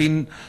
3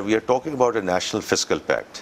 We are talking about a national fiscal pact.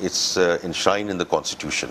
it's enshrined in the constitution,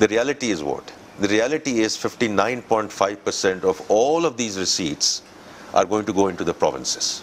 the reality is what? The reality is 59.5% of all of these receipts are going to go into the provinces.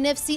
NFC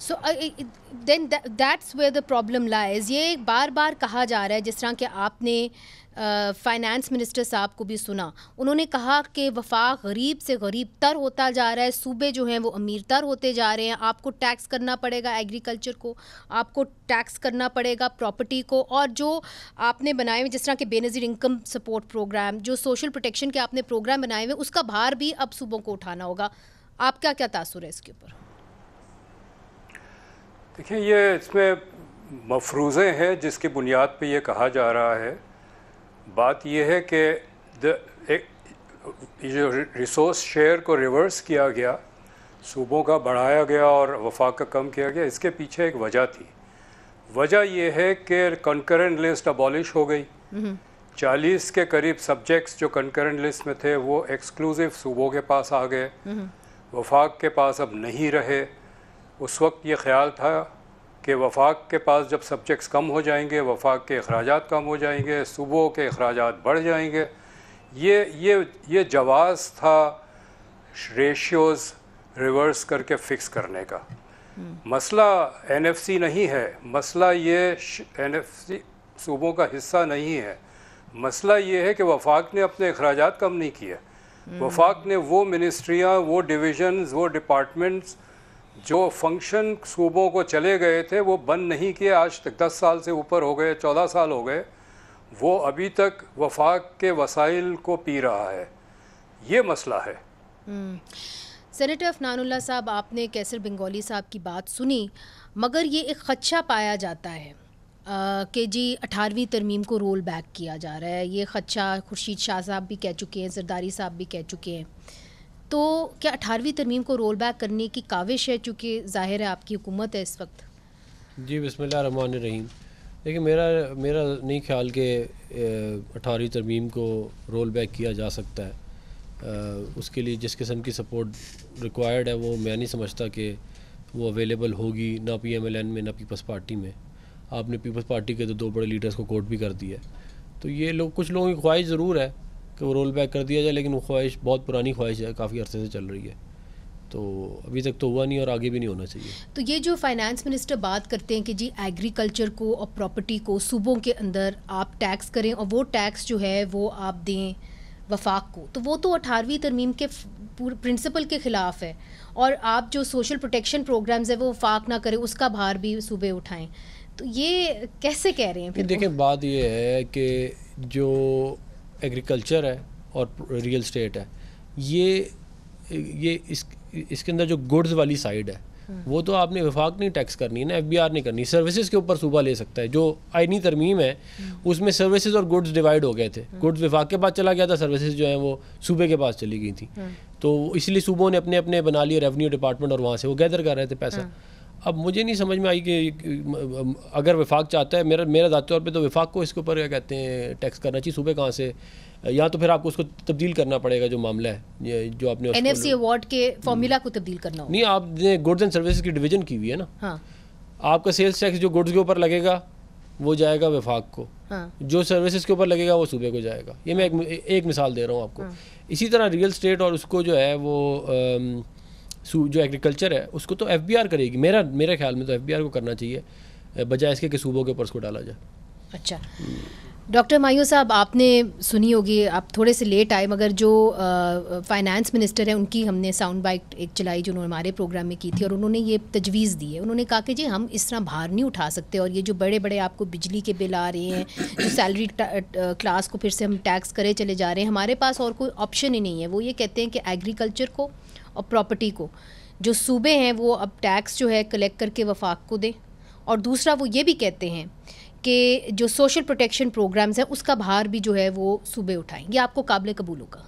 so then that's where the problem lies. یہ بار بار کہا جا رہا ہے، جس طرح کہ آپ نے فائنانس منسٹر صاحب کو بھی سنا، انہوں نے کہا کہ وفاق غریب سے غریب تر ہوتا جا رہا ہے، صوبے جو ہیں وہ امیر تر ہوتے جا رہے ہیں. آپ کو ٹیکس کرنا پڑے گا ایگریکلچر کو، آپ کو ٹیکس کرنا پڑے گا پراپرٹی کو، اور جو آپ نے بنائے ہوئے جس طرح کہ بے نظیر انکم سپورٹ پروگرام، جو سوشل پروٹیکشن کے آپ نے پروگرام بنائے ہوئے، اس کا بھار بھی اب صوبوں کو اٹھانا ہوگا. آپ کا کیا تاثر ہے اس کے اوپر؟ دیکھیں، یہ اس میں مفروضے ہیں جس کی بنیاد پہ یہ کہا جا رہا ہے. بات یہ ہے کہ جو ریسورس شیئر کو ریورس کیا گیا، صوبوں کا بڑھایا گیا اور وفاق کا کم کیا گیا، اس کے پیچھے ایک وجہ تھی. وجہ یہ ہے کہ کنکرنٹ لسٹ ابالش ہو گئی. 40 کے قریب سبجیکٹس جو کنکرنٹ لسٹ میں تھے وہ ایکسکلوزیو صوبوں کے پاس آ گئے، وفاق کے پاس اب نہیں رہے. اس وقت یہ خیال تھا کہ وفاق کے پاس جب سبجیکٹس کم ہو جائیں گے، وفاق کے اخراجات کم ہو جائیں گے، صوبوں کے اخراجات بڑھ جائیں گے. یہ جواز تھا ریشیوز ریورس کر کے فکس کرنے کا. مسئلہ این ایف سی نہیں ہے، مسئلہ یہ این ایف سی صوبوں کا حصہ نہیں ہے. مسئلہ یہ ہے کہ وفاق نے اپنے اخراجات کم نہیں کیے. وفاق نے وہ منسٹریاں، وہ ڈویژنز، وہ ڈپارٹمنٹس جو فنکشن صوبوں کو چلے گئے تھے وہ بند نہیں کیے. آج تک 10 سال سے اوپر ہو گئے، 14 سال ہو گئے، وہ ابھی تک وفاق کے وسائل کو پی رہا ہے. یہ مسئلہ ہے. سینیٹر عفنان اللہ صاحب، آپ نے کیسر بنگالی صاحب کی بات سنی، مگر یہ ایک خدشہ پایا جاتا ہے کہ جی 18ویں ترمیم کو رول بیک کیا جا رہا ہے. یہ خدشہ خورشید شاہ صاحب بھی کہہ چکے ہیں، زرداری صاحب بھی کہہ چکے ہیں. تو کیا 18ویں ترمیم کو رول بیک کرنے کی کاوش ہے، چونکہ ظاہر ہے آپ کی حکومت ہے اس وقت؟ جی بسم اللہ الرحمن الرحیم. دیکھیں، میرا نہیں خیال کہ 18ویں ترمیم کو رول بیک کیا جا سکتا ہے. اس کے لیے جس قسم کی سپورٹ ریکوائرڈ ہے وہ میں نہیں سمجھتا کہ وہ اویلیبل ہوگی، نہ پی ایم ایل این میں نہ پیپلز پارٹی میں. آپ نے پیپلز پارٹی کے تو 2 بڑے لیڈرز کو کوٹ بھی کر دیا ہے. تو یہ لوگ، کچھ لوگوں کی خواہش ضرور ہے کہ وہ رول بیک کر دیا جائے، لیکن وہ خواہش بہت پرانی خواہش ہے، کافی عرصے سے چل رہی ہے. تو ابھی تک تو ہوا نہیں اور آگے بھی نہیں ہونا چاہیے. تو یہ جو فائنانس منسٹر بات کرتے ہیں کہ جی ایگریکلچر کو اور پراپرٹی کو صوبوں کے اندر آپ ٹیکس کریں اور وہ ٹیکس جو ہے وہ آپ دیں وفاق کو، تو وہ تو 18ویں ترمیم کے پرنسپل کے خلاف ہے. اور آپ جو سوشل پروٹیکشن پروگرامز ہیں وہ وفاق نہ کریں، اس کا بھار بھی صوبے اٹھائیں. تو یہ کیسے کہہ رہے ہیں پھر؟ دیکھیں، بات یہ ہے کہ جو ایگریکلچر ہے اور ریئل اسٹیٹ ہے، یہ اس کے اندر جو گڈز والی سائیڈ ہے وہ تو آپ نے وفاق نہیں ٹیکس کرنی ہے نا، ایف بی آر نہیں کرنی. سروسز کے اوپر صوبہ لے سکتا ہے. جو آئینی ترمیم ہے اس میں سروسز اور گڈز ڈیوائڈ ہو گئے تھے. گڈز وفاق کے پاس چلا گیا تھا، سروسز جو ہیں وہ صوبے کے پاس چلی گئی تھیں. تو اس لیے صوبوں نے اپنے اپنے بنا لیے ریونیو ڈپارٹمنٹ اور وہاں سے وہ گیدر کر رہے تھے پیسہ. اب مجھے نہیں سمجھ میں آئی کہ اگر وفاق چاہتا ہے، میرا ذاتی طور پہ تو وفاق کو اس کے اوپر کیا کہتے ہیں ٹیکس کرنا چاہیے. صوبے کہاں سے، یا تو پھر آپ کو اس کو تبدیل کرنا پڑے گا. جو معاملہ ہے جو آپ نے این ایف سی ایوارڈ کے فارمولا کو تبدیل کرنا ہوگا. نہیں، آپ نے گڈز اینڈ سروسز کی ڈویژن کی ہوئی ہے نا. آپ کا سیلز ٹیکس جو گڈز کے اوپر لگے گا وہ جائے گا وفاق کو، جو سروسز کے اوپر لگے گا وہ صوبے کو جائے گا. یہ میں ایک مثال دے رہا ہوں آپ کو. اسی طرح ریئل اسٹیٹ اور اس کو جو ہے وہ جو ایگریکلچر ہے اس کو تو ایف بی آر کرے گی. میرے خیال میں تو ایف بی آر کو کرنا چاہیے بجائے اس کے کہ صوبوں کے اوپر اس کو ڈالا جائے. اچھا ڈاکٹر ہمایوں صاحب، آپ نے سنی ہوگی، آپ تھوڑے سے لیٹ آئے، مگر جو فائنانس منسٹر ہیں ان کی ہم نے ساؤنڈ بائٹ ایک چلائی جو انہوں نے ہمارے پروگرام میں کی تھی، اور انہوں نے یہ تجویز دی ہے. انہوں نے کہا کہ جی ہم اس طرح بھار نہیں اٹھا سکتے، اور یہ جو بڑے بڑے آپ کو بجلی کے بل آ رہے ہیں، جو سیلری کلاس کو پھر سے ہم ٹیکس کرے چلے جا رہے ہیں، ہمارے پاس اور کوئی آپشن ہی نہیں ہے. وہ یہ کہتے ہیں کہ ایگریکلچر کو اور پراپرٹی کو جو صوبے ہیں وہ اب ٹیکس جو ہے کلیکٹ کر کے وفاق کو دیں. اور دوسرا وہ یہ بھی کہتے ہیں کہ جو سوشل پروٹیکشن پروگرامز ہیں اس کا بھار بھی جو ہے وہ صوبے اٹھائیں. یہ آپ کو قابل قبول ہوگا؟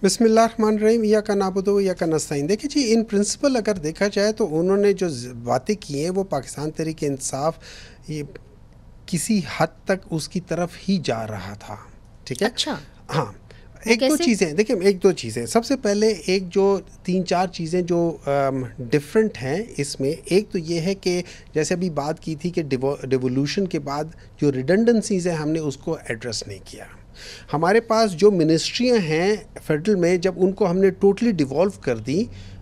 بسم اللہ الرحمن الرحیم. ایاک نعبد و ایاک نستعین. دیکھیں جی، ان پرنسپل اگر دیکھا جائے تو انہوں نے جو باتیں کی ہیں وہ پاکستان تحریک انصاف یہ کسی حد تک اس کی طرف ہی جا رہا تھا. ٹھیک ہے؟ اچھا، ہاں. ایک دو چیزیں دیکھیں، ایک دو چیزیں. سب سے پہلے ایک جو 3-4 چیزیں جو ڈفرینٹ ہیں اس میں، ایک تو یہ ہے کہ جیسے ابھی بات کی تھی کہ ڈیوولوشن کے بعد جو ریڈنڈنسیز ہیں ہم نے اس کو ایڈریس نہیں کیا. ہمارے پاس جو منسٹریاں ہیں فیڈرل میں، جب ان کو ہم نے ٹوٹلی ڈیوالو کر دی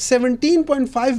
$17.5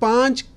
5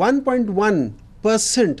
1.1%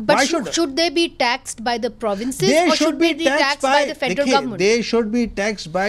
But should they be taxed by the provinces or should they be taxed by the federal government? They should be taxed by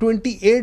28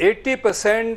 80%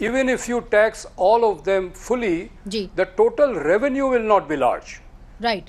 Even if you tax all of them fully, the total revenue will not be large. Right.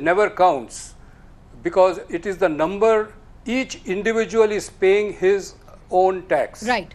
never counts because it is the number each individual is paying his own tax. Right.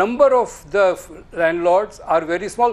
number of the landlords are very small.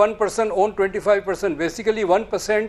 1% own 25%, basically 1%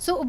So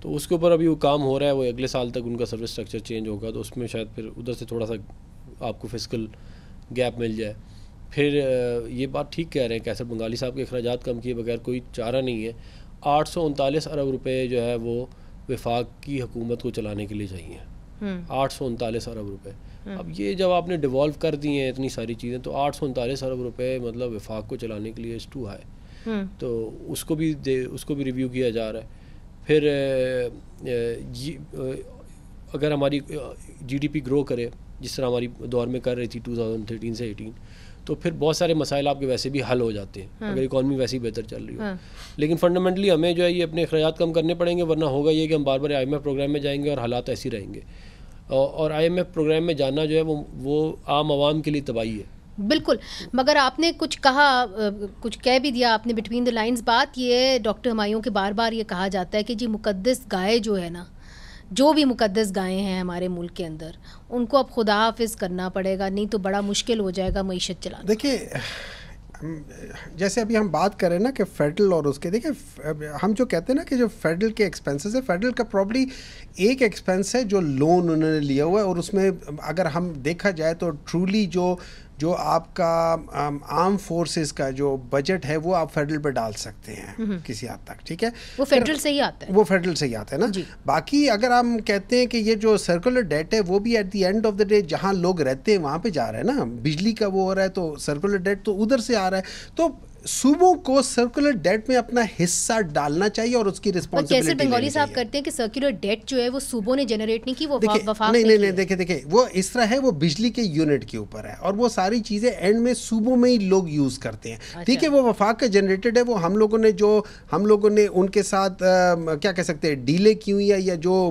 تو اس کے اوپر ابھی وہ کام ہو رہا ہے. وہ اگلے سال تک ان کا سروس اسٹرکچر چینج ہوگا, تو اس میں شاید پھر ادھر سے تھوڑا سا آپ کو فسکل گیپ مل جائے. پھر یہ بات ٹھیک کہہ رہے ہیں کیسر بنگالی صاحب کے اخراجات کم کیے بغیر کوئی چارہ نہیں ہے. 839 ارب روپے جو ہے وہ وفاق کی حکومت کو چلانے کے لیے چاہیے. 839 ارب روپے. اب یہ جب آپ نے ڈیوالو کر دی ہیں اتنی ساری چیزیں, تو 839 ارب روپے مطلب وفاق کو چلانے کے لیے از ٹو ہائی. تو اس کو بھی ریویو کیا جا رہا ہے. پھر اگر ہماری جی ڈی پی گرو کرے جس طرح ہماری دور میں کر رہی تھی 2013 سے 18, تو پھر بہت سارے مسائل آپ کے ویسے بھی حل ہو جاتے ہیں اگر اکانومی ویسے ہی بہتر چل رہی ہو. لیکن فنڈامنٹلی ہمیں جو ہے یہ اپنے اخراجات کم کرنے پڑیں گے, ورنہ ہوگا یہ کہ ہم بار بار آئی ایم ایف پروگرام میں جائیں گے اور حالات ایسے ہی رہیں گے. اور آئی ایم ایف پروگرام میں جانا جو ہے وہ عام عوام کے لیے تباہی ہے. بالکل. مگر آپ نے کچھ کہا, کچھ کہہ بھی دیا آپ نے بٹوین دا لائنز. بات یہ ہے ڈاکٹر ہمایوں کے بار بار یہ کہا جاتا ہے کہ جی مقدس گائے جو ہے نا, جو بھی مقدس گائیں ہیں ہمارے ملک کے اندر, ان کو اب خدا حافظ کرنا پڑے گا, نہیں تو بڑا مشکل ہو جائے گا معیشت چلانا. دیکھیے جیسے ابھی ہم بات کریں نا کہ فیڈرل اور اس کے, دیکھیں ہم جو کہتے ہیں نا کہ جو فیڈرل کے ایکسپینسز ہے, فیڈرل کا پرابلی ایک ایکسپینس ہے جو لون انہوں نے لیا ہوا ہے, اور اس میں اگر ہم دیکھا جائے تو ٹرولی جو آپ کا آرم فورسز کا جو بجٹ ہے وہ آپ فیڈرل پہ ڈال سکتے ہیں کسی حد تک, ٹھیک ہے, وہ فیڈرل سے ہی آتا ہے, وہ فیڈرل سے ہی آتا ہے نا. باقی اگر ہم کہتے ہیں کہ یہ جو سرکولر ڈیٹ ہے وہ بھی at the end of the day جہاں لوگ رہتے ہیں وہاں پہ جا رہا ہے نا, بجلی کا وہ ہو رہا ہے تو سرکولر ڈیٹ تو ادھر سے آ رہا ہے. تو صوبوں کو سرکولر ڈیٹ میں اپنا حصہ ڈالنا چاہیے اور اس کی رسپانسبلٹی. کیسر بنگالی صاحب کرتے ہیں کہ سرکولر ڈیٹ جو ہے وہ صوبوں نے جنریٹ نہیں کی, وہ وفاق نہیں دیکھیں وہ اس طرح ہے, وہ بجلی کے یونٹ کے اوپر ہے اور وہ ساری چیزیں اینڈ میں صوبوں میں ہی لوگ یوز کرتے ہیں, ٹھیک ہے. وہ وفاق کا جنریٹڈ ہے, وہ ہم لوگوں نے ان کے ساتھ کیا کہہ سکتے ہیں ڈیلے کی ہوئی ہے, یا جو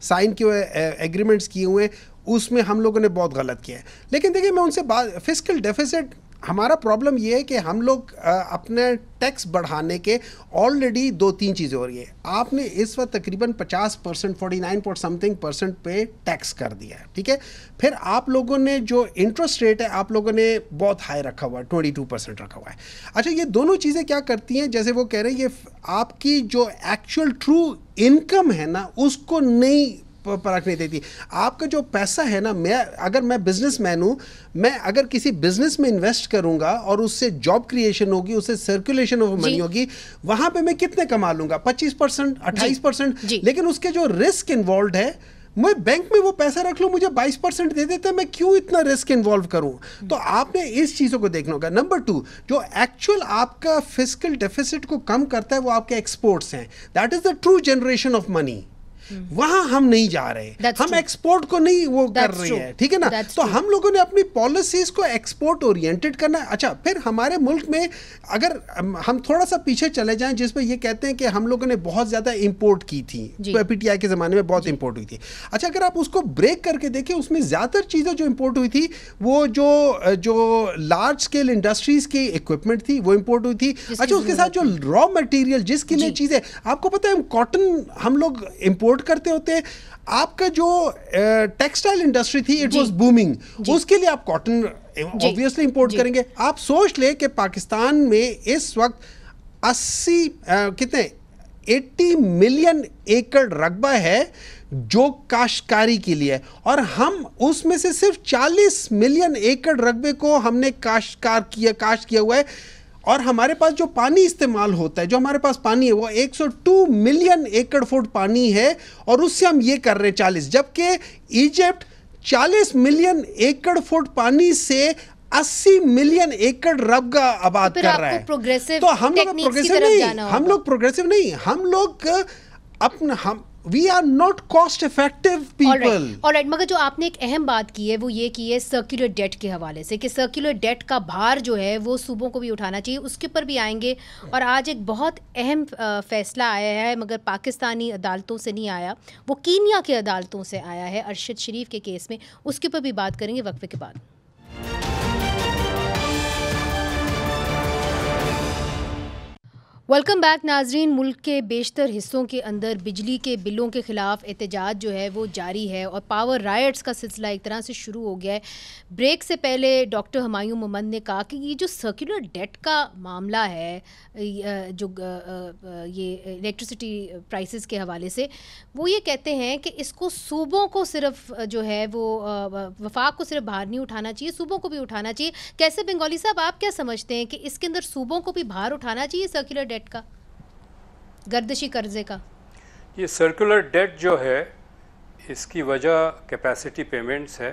سائن کیے ہوئے ایگریمنٹس کیے ہوئے ہیں اس میں ہم لوگوں نے بہت غلط کیا ہے. لیکن دیکھیں میں ان سے فسکل ڈیفیسٹ, ہمارا پرابلم یہ ہے کہ ہم لوگ اپنے ٹیکس بڑھانے کے آلریڈی 2-3 چیزیں ہو رہی ہیں. آپ نے اس وقت تقریباً 50%, 49% پہ ٹیکس کر دیا ہے, ٹھیک ہے. پھر آپ لوگوں نے جو انٹرسٹ ریٹ ہے آپ لوگوں نے بہت ہائی رکھا ہوا ہے, 22% رکھا ہوا ہے. اچھا یہ دونوں چیزیں کیا کرتی ہیں, جیسے وہ کہہ رہے ہیں یہ آپ کی جو ایکچوئل ٹرو انکم ہے نا اس کو نہیں پرکھ نہیں دیتی. آپ کا جو پیسہ ہے نا, اگر میں بزنس مین ہوں, میں اگر کسی بزنس میں انویسٹ کروں گا اور اس سے جاب کریشن ہوگی, اس سے سرکولیشن آف منی ہوگی, وہاں پہ میں کتنے کما لوں گا, 25%, 28%. لیکن اس کے جو رسک انوالوڈ ہے, میں بینک میں وہ پیسہ رکھ لوں, مجھے 22% دے دیتا ہے, میں کیوں اتنا رسک انوالو کروں. تو آپ نے اس چیزوں کو دیکھنا ہوگا. نمبر 2, جو ایکچوئل آپ کا فسکل ڈیفیسٹ کو کم کرتا ہے وہ آپ کے ایکسپورٹس ہیں. That is the true generation of money. وہاں ہم نہیں جا رہے, ہم ایکسپورٹ کو نہیں وہ کر رہے ہیں, ٹھیک ہے نا. تو ہم لوگوں نے اپنی پالیسیز کو ایکسپورٹ اورینٹڈ کرنا ہے. اچھا پھر ہمارے ملک میں اگر ہم تھوڑا سا پیچھے چلے جائیں, جس میں یہ کہتے ہیں کہ ہم لوگوں نے بہت زیادہ امپورٹ کی تھی, پی ٹی آئی کے زمانے میں بہت امپورٹ ہوئی تھی. اچھا اگر آپ اس کو بریک کر کے دیکھیں, اس میں زیادہ تر چیزیں جو امپورٹ ہوئی تھی وہ جو لارج اسکیل انڈسٹریز کی اکوپمنٹ تھی وہ امپورٹ ہوئی تھی. اچھا اس کے ساتھ جو را مٹیریل جس کی لیے چیزیں, آپ کو پتہ ہے کاٹن ہم لوگ امپورٹ کرتے ہوتے ہیں, آپ کا جو ٹیکسٹائل انڈسٹری تھی اٹ واز بومنگ, اس کے لیے آپ کاٹن obviously امپورٹ کریں گے. آپ سوچ لیں کہ پاکستان میں اس وقت 80 ملین ایکڑ رقبہ ہے جو کاشتکاری کے لیے ہے, اور ہم اس میں سے صرف 40 ملین ایکڑ رقبے کو ہم نے کاشت کیا ہوا ہے. اور ہمارے پاس جو پانی استعمال ہوتا ہے, جو ہمارے پاس پانی ہے وہ 102 ملین ایکڑ فٹ پانی ہے, اور اس سے ہم یہ کر رہے ہیں 40, جبکہ ایجپٹ 40 ملین ایکڑ فٹ پانی سے 80 ملین ایکڑ رقبہ آباد کر رہا ہے. تو ہم لوگ پروگریسو نہیں, ہم لوگ اپنا we are not cost effective people. Alright, مگر جو آپ نے ایک اہم بات کی ہے وہ یہ کی ہے سرکولر ڈیٹ کے حوالے سے, کہ سرکولر ڈیٹ کا بھار جو ہے وہ صوبوں کو بھی اٹھانا چاہیے, اس کے اوپر بھی آئیں گے. اور آج ایک بہت اہم فیصلہ آیا ہے, مگر پاکستانی عدالتوں سے نہیں آیا, وہ کینیا کے عدالتوں سے آیا ہے ارشد شریف کے کیس میں. اس کے اوپر بھی بات کریں گے وقفے کے بعد. ویلکم بیک ناظرین. ملک کے بیشتر حصوں کے اندر بجلی کے بلوں کے خلاف احتجاج جو ہے وہ جاری ہے اور پاور رائٹس کا سلسلہ ایک طرح سے شروع ہو گیا ہے. بریک سے پہلے ڈاکٹر ہمایوں محمد نے کہا کہ یہ جو سرکولر ڈیٹ کا معاملہ ہے جو یہ الیکٹرسٹی پرائسز کے حوالے سے، وہ یہ کہتے ہیں کہ اس کو صوبوں کو صرف جو ہے وہ وفاق کو صرف بھار نہیں اٹھانا چاہیے، صوبوں کو بھی اٹھانا چاہیے. کیسے بنگالی صاحب آپ کیا سمجھتے ہیں کہ اس کے اندر صوبوں کو بھی بھار اٹھانا چاہیے سرکولر ڈیٹ کا، گردشی قرضے کا؟ یہ سرکولر ڈیٹ جو ہے اس کی وجہ کیپیسٹی پیمنٹس ہے.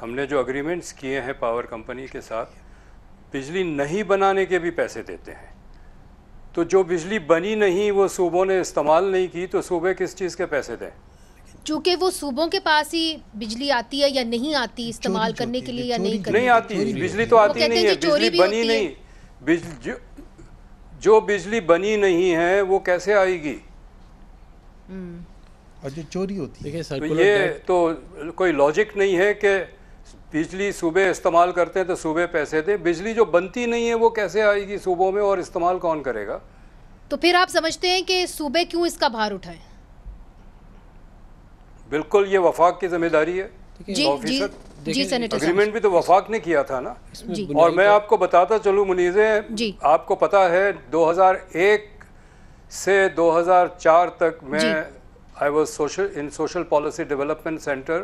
ہم نے جو اگریمنٹس کیے ہیں پاور کمپنی کے ساتھ، بجلی نہیں بنانے کے بھی پیسے دیتے ہیں. تو جو بجلی بنی نہیں وہ صوبوں نے استعمال نہیں کی تو صوبے کس چیز کے پیسے دیں؟ چونکہ وہ صوبوں کے پاس ہی بجلی آتی ہے یا نہیں آتی استعمال کرنے کے لیے، یا نہیں آتی بجلی تو آتی نہیں ہے، بجلی بنی نہیں. جو بجلی بنی نہیں ہے وہ کیسے آئے گی؟ اور جو چوری ہوتی ہے تو یہ تو کوئی لاجک نہیں ہے کہ بجلی صوبے استعمال کرتے ہیں تو صوبے پیسے دیں. بجلی جو بنتی نہیں ہے وہ کیسے آئے گی صوبوں میں، اور استعمال کون کرے گا؟ تو پھر آپ سمجھتے ہیں کہ صوبے کیوں اس کا بھار اٹھائیں؟ بالکل یہ وفاق کی ذمہ داری ہے. جی سینیٹر اگریمنٹ بھی تو وفاق نے کیا تھا نا. اور میں آپ کو بتاتا چلوں منیزیں، آپ کو پتا ہے 2001 سے 2004 تک میں I was in social policy development centre,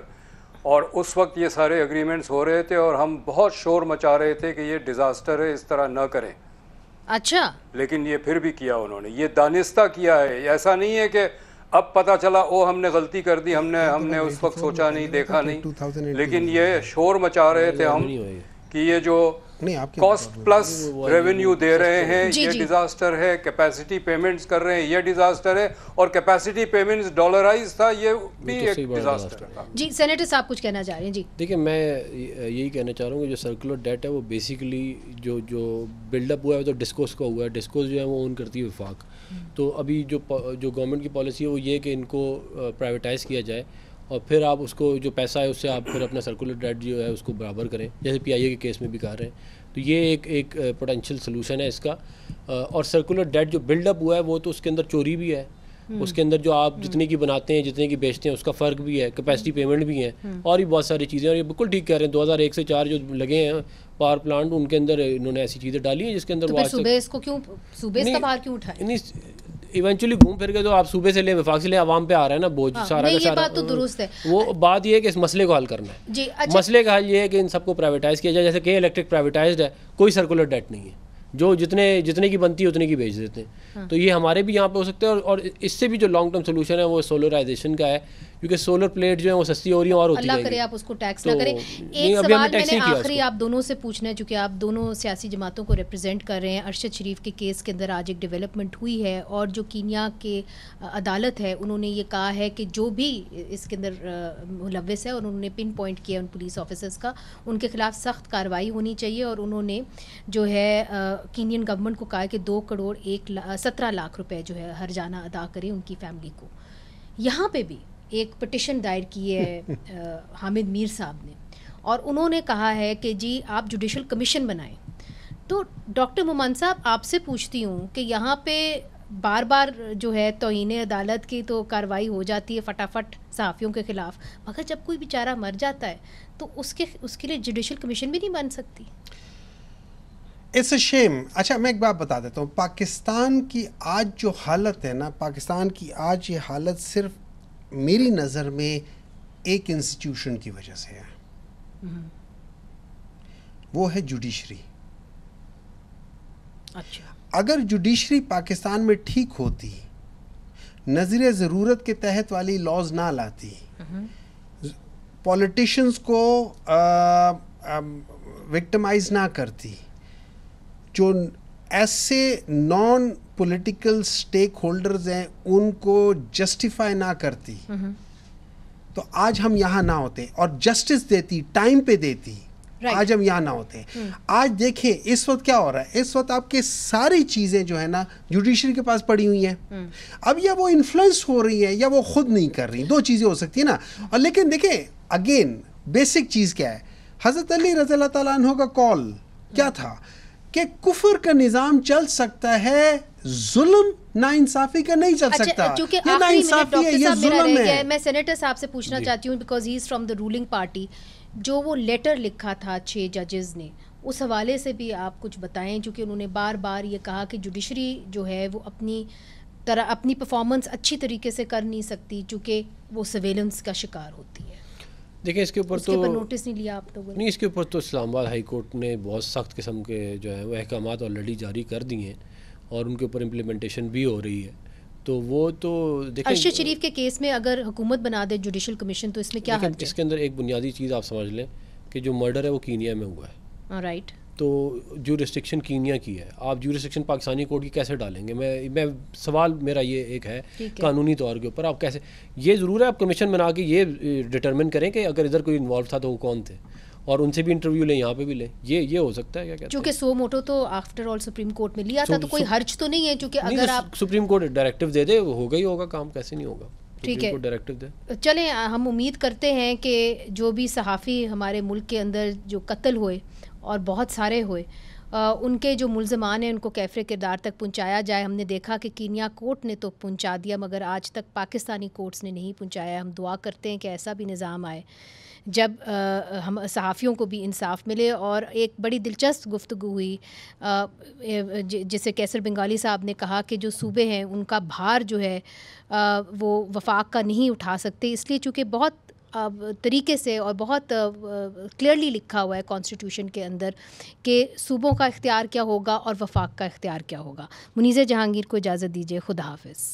اور اس وقت یہ سارے اگریمنٹس ہو رہے تھے اور ہم بہت شور مچا رہے تھے کہ یہ ڈیزاسٹر ہے، اس طرح نہ کریں. اچھا، لیکن یہ پھر بھی کیا انہوں نے، یہ دانستہ کیا ہے. ایسا نہیں ہے کہ اب پتہ چلا ہم نے غلطی کر دی، ہم نے اس وقت سوچا نہیں، دیکھا نہیں. لیکن یہ شور مچا رہے تھے ہم کہ یہ جو کاسٹ پلس ریونیو دے رہے ہیں یہ ڈیزاسٹر ہے، کیپیسٹی پیمنٹس کر رہے ہیں یہ ڈیزاسٹر ہے، اور کیپیسٹی پیمنٹس ڈالرائز تھا یہ بھی ایک ڈیزاسٹر ہے. جی سینیٹر صاحب کچھ کہنا چاہ رہے ہیں؟ جی دیکھیں، میں یہی کہنا چاہ رہا ہوں کہ جو سرکولر ڈیٹ ہے وہ بیسیکلی جو بلڈ اپ ہوا ہے تو ڈسکوز کا ہوا ہے. ڈسکوز جو ہے وہ اون کرتی ہے وفاق. تو ابھی جو گورنمنٹ کی پالیسی ہے وہ یہ کہ ان کو پرائیویٹائز کیا جائے، اور پھر آپ اس کو جو پیسہ ہے اس سے آپ پھر اپنا سرکولر ڈیٹ جو ہے اس کو برابر کریں، جیسے پی آئی اے کے کیس میں بھی کر رہے ہیں. تو یہ ایک پوٹینشیل سلوشن ہے اس کا. اور سرکولر ڈیٹ جو بلڈ اپ ہوا ہے وہ تو اس کے اندر چوری بھی ہے، اس کے اندر جو آپ جتنے کی بناتے ہیں جتنے کی بیچتے ہیں اس کا فرق بھی ہے، کیپیسٹی پیمنٹ بھی ہے، اور بھی بہت ساری چیزیں. اور یہ بالکل ٹھیک کہہ رہے ہیں، 2001 سے 4 جو لگے ہیں پاور پلانٹ ان کے اندر انہوں نے ایسی چیزیں ڈالی ہیں جس کے اندر صوبے کا بھار کیوں اٹھائیں؟ ایونچولی گھوم پھر کے تو آپ صوبے سے لیں، وفاق سے لیں، عوام پہ آ رہا ہے نا بوجھ سارا کا سارا. بات تو درست ہے. وہ بات یہ ہے کہ اس مسئلے کو حل کرنا ہے. مسئلے کا حل یہ ہے کہ ان سب کو پرائیویٹائز کیا جائے. جیسے کہ الیکٹرک پرائیویٹائزڈ ہے، کوئی سرکولر ڈیٹ نہیں ہے، جو جتنے کی بنتی ہے اتنے کی بیچ دیتے ہیں. تو یہ ہمارے بھی یہاں پہ ہو سکتے ہیں. اور اس سے بھی جو لانگ ٹرم سولوشن ہے وہ سولرائزیشن کا ہے، کیونکہ سولر پلیٹ جو ہے وہ سستی ہو رہی ہیں اور ہوتی اللہ کرے آپ اس کو ٹیکس نہ کریں. ایک سوال میں نے آخری آپ دونوں سے پوچھنا ہے، چونکہ آپ دونوں سیاسی جماعتوں کو ریپرزینٹ کر رہے ہیں. ارشد شریف کے کیس کے اندر آج ایک ڈیولپمنٹ ہوئی ہے، اور جو کینیا کے عدالت ہے انہوں نے یہ کہا ہے کہ جو بھی اس کے اندر ملوث ہے، اور انہوں نے پن پوائنٹ کیا ان پولیس آفیسرز کا، ان کے خلاف سخت کارروائی ہونی چاہیے. اور انہوں نے جو ہے کینین گورنمنٹ کو کہا کہ 2,17,00,000 روپے جو ہے ہر جانہ ادا کریں ان کی فیملی کو. یہاں پہ بھی ایک پٹیشن دائر کی ہے حامد میر صاحب نے، اور انہوں نے کہا ہے کہ جی آپ جوڈیشل کمیشن بنائیں. تو ڈاکٹر مومن صاحب آپ سے پوچھتی ہوں کہ یہاں پہ بار بار جو ہے توہین عدالت کی تو کارروائی ہو جاتی ہے فٹافٹ صحافیوں کے خلاف، مگر جب کوئی بیچارہ مر جاتا ہے تو اس کے لیے جوڈیشل کمیشن بھی نہیں بن سکتی؟ اٹس اے شیم. اچھا میں ایک بات بتا دیتا ہوں، پاکستان کی آج جو حالت ہے نا، پاکستان کی آج یہ حالت صرف میری نظر میں ایک انسٹیٹیوشن کی وجہ سے ہے، وہ ہے جوڈیشری. اچھا، اگر جوڈیشری پاکستان میں ٹھیک ہوتی، نظر ضرورت کے تحت والی لاز نہ لاتی، پولیٹیشنز کو وکٹمائز نہ کرتی، جو ایسے نان پولیٹیکل سٹیک ہولڈرز ہیں ان کو جسٹیفائی نہ کرتی، تو آج ہم یہاں نہ ہوتے. اور جسٹس دیتی، ٹائم پہ دیتی، آج ہم یہاں نہ ہوتے. آج دیکھیں اس وقت کیا ہو رہا ہے، اس وقت آپ کے ساری چیزیں جو ہے نا جوڈیشری کے پاس پڑی ہوئی ہیں. اب یا وہ انفلوئنس ہو رہی ہیں یا وہ خود نہیں کر رہی، دو چیزیں ہو سکتی ہیں نا. اور لیکن دیکھیں اگین بیسک چیز کیا ہے، حضرت علی رضی اللہ تعالیٰ عنہ کا کال کیا تھا کہ کفر کا نظام چل سکتا ہے, ظلم ناانصافی کا نہیں چل سکتا. چونکہ یہ ناانصافی ہے, یہ ظلم ہے. میں سینیٹر صاحب سے پوچھنا چاہتی ہوں, because he is from the ruling party, جو وہ لیٹر لکھا تھا 6 ججز نے, اس حوالے سے بھی آپ کچھ بتائیں, چونکہ انہوں نے بار بار یہ کہا کہ جوڈیشری جو ہے وہ اپنی پرفارمنس اچھی طریقے سے کر نہیں سکتی چونکہ وہ سرویلنس کا شکار ہوتی ہے. دیکھیں اس کے اوپر تو نوٹس نہیں لیا آپ لوگوں نے؟ نہیں, اس کے اوپر تو اسلام آباد ہائی کورٹ نے بہت سخت قسم کے جو ہے وہ احکامات آلریڈی جاری کر دیے ہیں اور ان کے اوپر امپلیمنٹیشن بھی ہو رہی ہے. تو وہ تو دیکھیں ارشد شریف کے کیس میں اگر حکومت بنا دے جوڈیشل کمیشن تو اس میں کیا حرج ہے؟ اس کے اندر ایک بنیادی چیز آپ سمجھ لیں کہ جو مرڈر ہے وہ کینیا میں ہوا ہے, رائٹ, تو جو ریسٹرکشن کینیا کی ہے, آپ جو ریسٹرکشن پاکستانی کورٹ کی کیسے ڈالیں گے؟ میں سوال میرا یہ ایک ہے قانونی طور کے اوپر آپ کیسے, یہ ضرور ہے آپ کمیشن بنا کے یہ ڈٹرمن کریں کہ اگر ادھر کوئی انوالو تھا تو وہ کون تھے, اور ان سے بھی انٹرویو لیں, یہاں پہ بھی لیں, یہ ہو سکتا ہے کیا کہتے ہیں؟ چونکہ سو موٹو تو آفٹر آل سپریم کورٹ میں لیا تھا تو کوئی حرج تو نہیں ہے, چونکہ اگر آپ سپریم کورٹ ڈائریکٹو دے دے ہوگا ہی ہوگا کام, کیسے نہیں ہوگا؟ ٹھیک ہے, ڈائریکٹو دے. چلیں ہم امید کرتے ہیں کہ جو بھی صحافی ہمارے ملک کے اندر جو قتل ہوئے اور بہت سارے ہوئے, ان کے جو ملزمان ہیں ان کو کیفر کردار تک پہنچایا جائے. ہم نے دیکھا کہ کینیا کورٹ نے تو پہنچا دیا مگر آج تک پاکستانی کورٹس نے نہیں پہنچایا. ہم دعا کرتے ہیں کہ ایسا بھی نظام آئے جب ہم صحافیوں کو بھی انصاف ملے. اور ایک بڑی دلچسپ گفتگو ہوئی جسے کیسر بنگالی صاحب نے کہا کہ جو صوبے ہیں ان کا بھار جو ہے وہ وفاق کا نہیں اٹھا سکتے, اس لیے چونکہ بہت طریقے سے اور بہت کلیئرلی لکھا ہوا ہے کانسٹیٹیوشن کے اندر کہ صوبوں کا اختیار کیا ہوگا اور وفاق کا اختیار کیا ہوگا. منیزہ جہانگیر کو اجازت دیجیے, خدا حافظ.